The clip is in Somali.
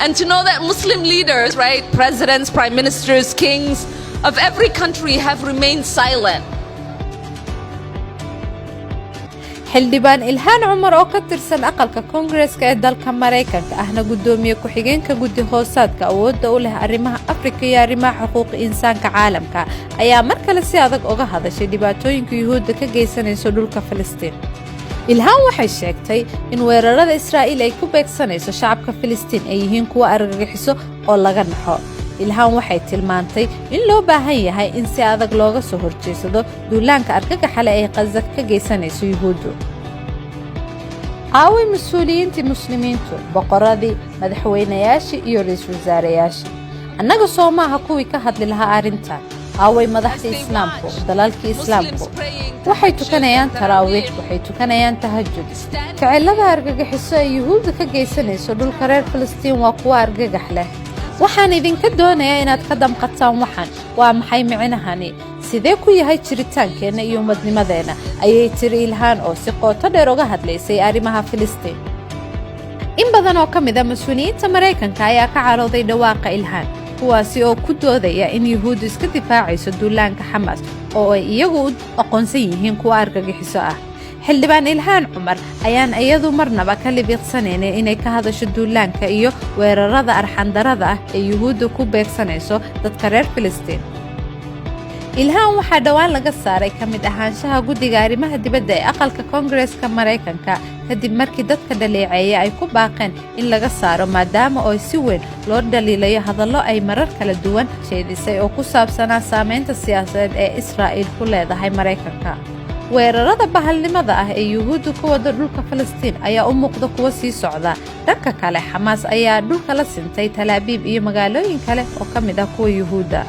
And to know that Muslim leaders, right, presidents, prime ministers, kings of every country have remained silent. xildhibaan ilhaan cumar oo ka tirsan aqalka Congress-ka ee dalka Mareykanka ahna gudoomiye ku-xigeenka guddi hoosaadka awoodda u leh arrimaha Afrika iyo arrimaha xuquuqda insaanka caalamka ayaa mar kale si adag uga hadashay dhibaatooyinka Yuhuudda ka geysanayso dhulka Filistiin. ilhaan waxay sheegtay in weerarada Israa'iil ay ku beegsanayso shacabka Filistiin ay yihiin kuwa argagixiso oo laga naxo. ilhaan waxay tilmaantay in loo baahan yahay in si adag looga soo horjeedsado duulaanka argagaxa leh ee Gaza ka geysanayso Yuhuuddu. aaway mas'uuliyiintii muslimiintu, boqoradii, madaxweynayaashii iyo ra'iisul wasaarayaashii. annaga Soomaha kuwii ka hadli lahaa arrintan. aaway madaxda Islaamku, dalalkii Islaamku. waxay tukanayaan taraawiix, waxay tukanayaan tahajjud. ficilada argagaxiso ee Yuhuudda ka geysanayso dhulka reer Filistiin waa kuwa argagax leh. waxaan idinka doonayaa inaad ka damqataan waxan waa maxay micnahani sidee ku yahay jiritaankeena iyo umadnimadeena ayay tiri ilhaan oo si qoto dheer uga hadlaysay arrimaha Filistiin. in badan oo ka mid ah mas'uuliyiinta Mareykanka ayaa ka carooday dhawaaqa ilhaan kuwaasi oo ku doodaya in Yuhuuddu iska difaacayso duulaanka Xamaas oo ay iyagu u aqoonsan yihiin kuwa argagixiso ah. xildhibaan ilhaan cumar ayaan iyadu marnaba ka libiqsanaynin inay ka hadasho duulaanka iyo weerarada arxandarada ah ee Yuhuudda ku beegsanayso dadka reer Filistiin. ilhaan waxaa dhawaan laga saaray ka mid ahaanshaha guddiga arrimaha dibadda ee aqalka Congress-ka Mareykanka kadib markii dadka dhaleeceeyay ay ku baaqeen in laga saaro maadaama oo si weyn loo dhaliilayo hadallo ay marar kala duwan sheedisay oo ku saabsanaa saameynta siyaasadeed ee Israa'iil ku leedahay Mareykanka. weerarada bahalnimada ah ee Yuhuuddu ku wada dhulka Filistiin ayaa u muuqda kuwa sii socda. dhanka kale Xamaas ayaa dhulka la sintay Tel Aviv iyo magaalooyin kale oo ka mid ah kuwa Yuhuudda.